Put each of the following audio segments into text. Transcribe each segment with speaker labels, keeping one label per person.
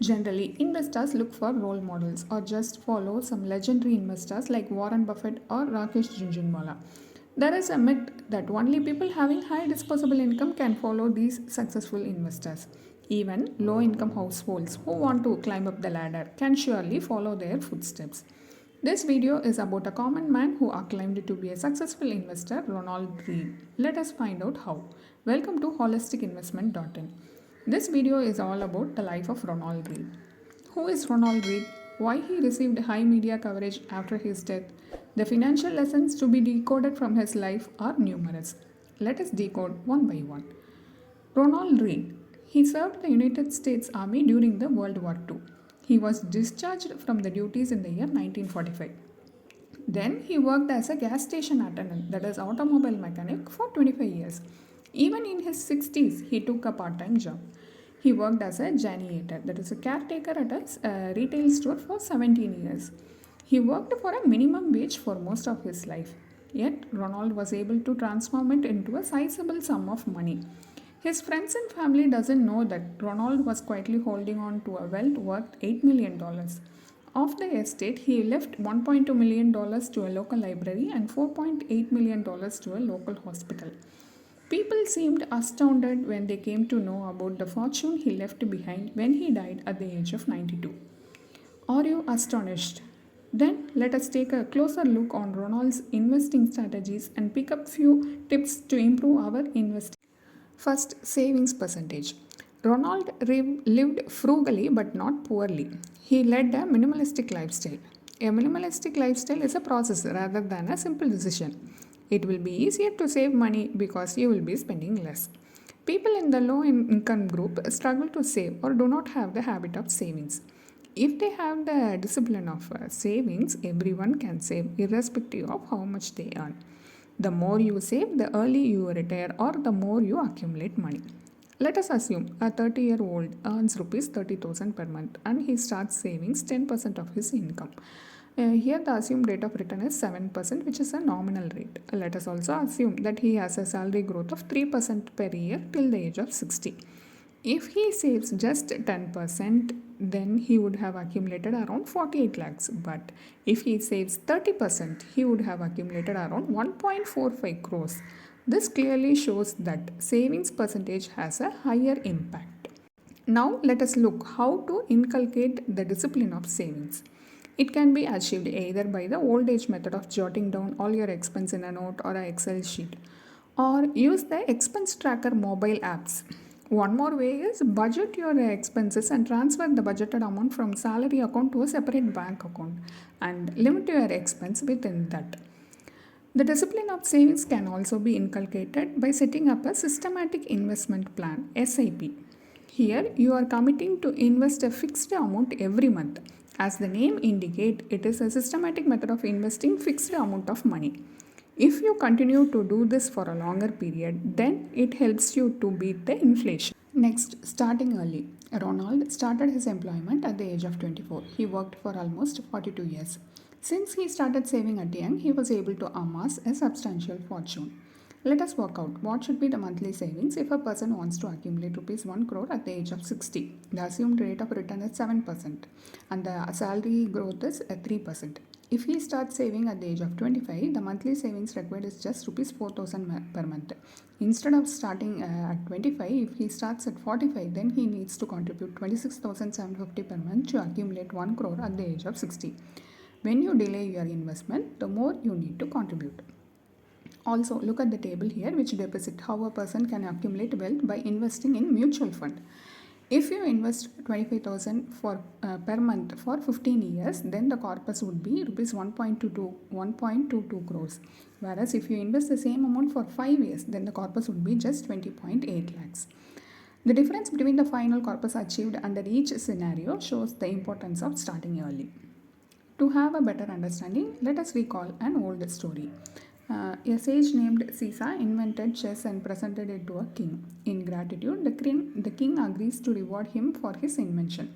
Speaker 1: Generally, investors look for role models or just follow some legendary investors like Warren Buffett or Rakesh Junjunwala. There is a myth that only people having high disposable income can follow these successful investors. Even low income households who want to climb up the ladder can surely follow their footsteps. This video is about a common man who acclaimed to be a successful investor, Ronald Reed. Let us find out how. Welcome to holisticinvestment.in. This video is all about the life of Ronald Reed. Who is Ronald Reed? Why he received high media coverage after his death? The financial lessons to be decoded from his life are numerous. Let us decode one by one. Ronald Reed. He served the United States Army during the World War II. He was discharged from the duties in the year 1945. Then he worked as a gas station attendant, that is automobile mechanic, for 25 years. Even in his 60s, he took a part-time job. He worked as a janitor, that is a caretaker at a retail store, for 17 years. He worked for a minimum wage for most of his life. Yet, Ronald was able to transform it into a sizable sum of money. His friends and family doesn't know that Ronald was quietly holding on to a wealth worth $8 million. Of the estate, he left $1.2 million to a local library and $4.8 million to a local hospital. People seemed astounded when they came to know about the fortune he left behind when he died at the age of 92. Are you astonished? Then let us take a closer look on Ronald's investing strategies and pick up few tips to improve our investing. First, savings percentage. Ronald lived frugally but not poorly. He led a minimalistic lifestyle. A minimalistic lifestyle is a process rather than a simple decision. It will be easier to save money because you will be spending less. People in the low income group struggle to save or do not have the habit of savings. If they have the discipline of savings, everyone can save irrespective of how much they earn. The more you save, the early you retire or the more you accumulate money. Let us assume a 30-year-old earns rupees 30,000 per month and he starts savings 10% of his income. Here the assumed rate of return is 7%, which is a nominal rate. Let us also assume that he has a salary growth of 3% per year till the age of 60. If he saves just 10%, then he would have accumulated around 48 lakhs. But if he saves 30%, he would have accumulated around 1.45 crores. This clearly shows that savings percentage has a higher impact. Now let us look how to inculcate the discipline of savings. It can be achieved either by the old age method of jotting down all your expense in a note or an Excel sheet, or use the expense tracker mobile apps. One more way is budget your expenses and transfer the budgeted amount from salary account to a separate bank account and limit your expense within that. The discipline of savings can also be inculcated by setting up a systematic investment plan (SIP). Here you are committing to invest a fixed amount every month. As the name indicates, it is a systematic method of investing fixed amount of money. If you continue to do this for a longer period, then it helps you to beat the inflation. Next, starting early. Ronald started his employment at the age of 24. He worked for almost 42 years. Since he started saving at young, he was able to amass a substantial fortune. Let us work out what should be the monthly savings if a person wants to accumulate rupees 1 crore at the age of 60. The assumed rate of return is 7% and the salary growth is 3%. If he starts saving at the age of 25, the monthly savings required is just rupees 4,000 per month. Instead of starting at 25, if he starts at 45, then he needs to contribute 26,750 per month to accumulate 1 crore at the age of 60. When you delay your investment, the more you need to contribute. Also, look at the table here which depicts how a person can accumulate wealth by investing in mutual fund. If you invest 25,000 per month for 15 years, then the corpus would be rupees 1.22 crores. Whereas if you invest the same amount for 5 years, then the corpus would be just 20.8 lakhs. The difference between the final corpus achieved under each scenario shows the importance of starting early. To have a better understanding, let us recall an old story. A sage named Caesar invented chess and presented it to a king. In gratitude, the king agrees to reward him for his invention.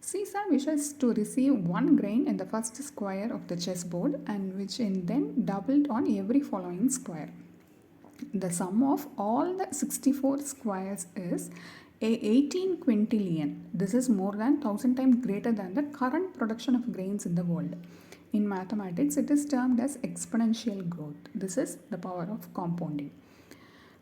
Speaker 1: Caesar wishes to receive 1 grain in the first square of the chessboard and which is then doubled on every following square. The sum of all the 64 squares is 18 quintillion. This is more than 1000 times greater than the current production of grains in the world. In mathematics, it is termed as exponential growth. This is the power of compounding.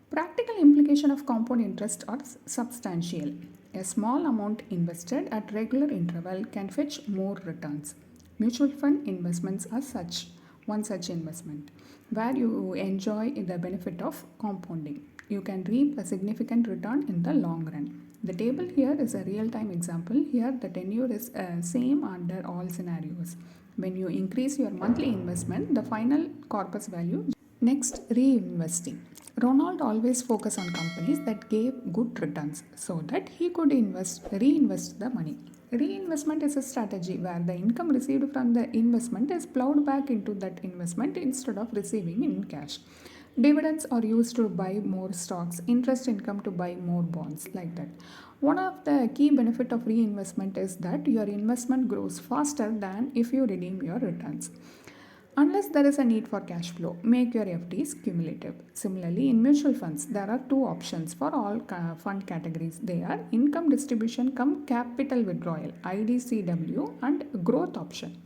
Speaker 1: Practical implication of compound interest are substantial. A small amount invested at regular interval can fetch more returns. Mutual fund investments are one such investment where you enjoy the benefit of compounding. You can reap a significant return in the long run. The table here is a real-time example. Here the tenure is same under all scenarios. When you increase your monthly investment, the final corpus value. Next, reinvesting. Ronald always focused on companies that gave good returns so that he could reinvest the money. Reinvestment is a strategy where the income received from the investment is plowed back into that investment instead of receiving in cash. Dividends are used to buy more stocks, interest income to buy more bonds, like that. One of the key benefit of reinvestment is that your investment grows faster than if you redeem your returns. Unless there is a need for cash flow, make your FDs cumulative. Similarly, in mutual funds, there are two options for all fund categories. They are income distribution cum capital withdrawal, IDCW, and growth option.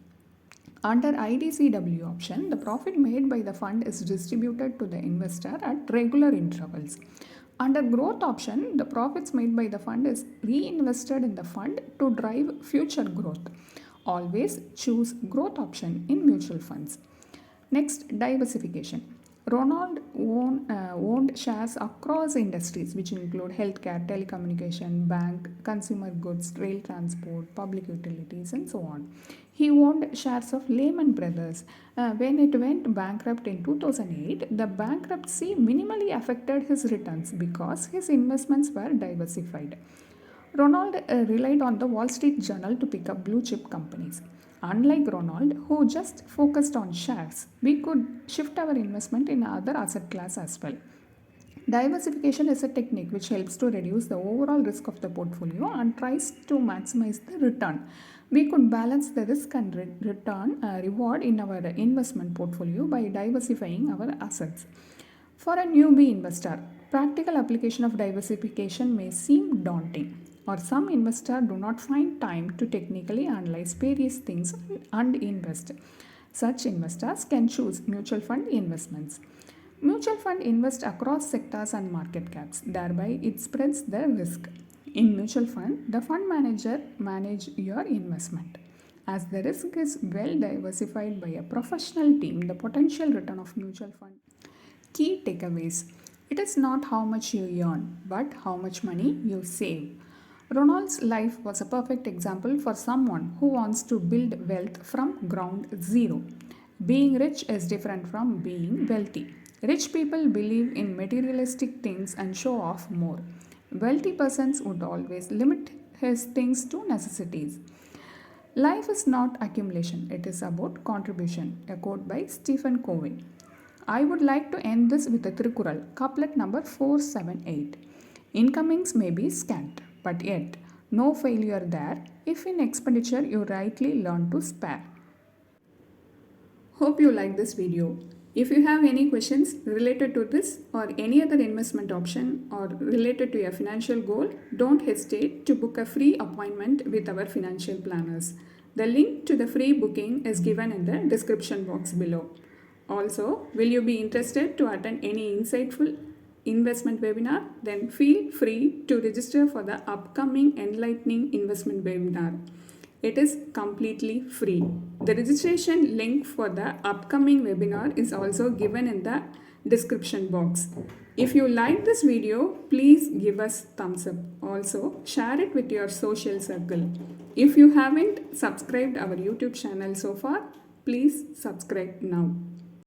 Speaker 1: Under IDCW option, the profit made by the fund is distributed to the investor at regular intervals. Under growth option, the profits made by the fund is reinvested in the fund to drive future growth. Always choose growth option in mutual funds. Next, diversification. Ronald owned shares across industries which include healthcare, telecommunication, bank, consumer goods, rail transport, public utilities, and so on. He owned shares of Lehman Brothers. When it went bankrupt in 2008, the bankruptcy minimally affected his returns because his investments were diversified. Ronald relied on the Wall Street Journal to pick up blue chip companies. Unlike Ronald, who just focused on shares, we could shift our investment in other asset class as well. Diversification is a technique which helps to reduce the overall risk of the portfolio and tries to maximize the return. We could balance the risk and reward in our investment portfolio by diversifying our assets. For a newbie investor, practical application of diversification may seem daunting, or some investors do not find time to technically analyze various things and invest. Such investors can choose mutual fund investments. Mutual fund invest across sectors and market caps, thereby it spreads the risk. In mutual fund, the fund manager manages your investment. As the risk is well diversified by a professional team, the potential return of mutual fund. Key takeaways. It is not how much you earn, but how much money you save. Ronald's life was a perfect example for someone who wants to build wealth from ground zero. Being rich is different from being wealthy. Rich people believe in materialistic things and show off more. Wealthy persons would always limit his things to necessities. Life is not accumulation, it is about contribution. A quote by Stephen Covey. I would like to end this with a Tirukural, couplet number 478. Incomings may be scant, but yet no failure there if in expenditure you rightly learn to spare. Hope you like this video. If you have any questions related to this or any other investment option or related to your financial goal, don't hesitate to book a free appointment with our financial planners. The link to the free booking is given in the description box below. Also, will you be interested to attend any insightful investment webinar? Then feel free to register for the upcoming enlightening investment webinar. It is completely free. The registration link for the upcoming webinar is also given in the description box. If you like this video, please give us thumbs up. Also, share it with your social circle. If you haven't subscribed our YouTube channel so far, please subscribe now.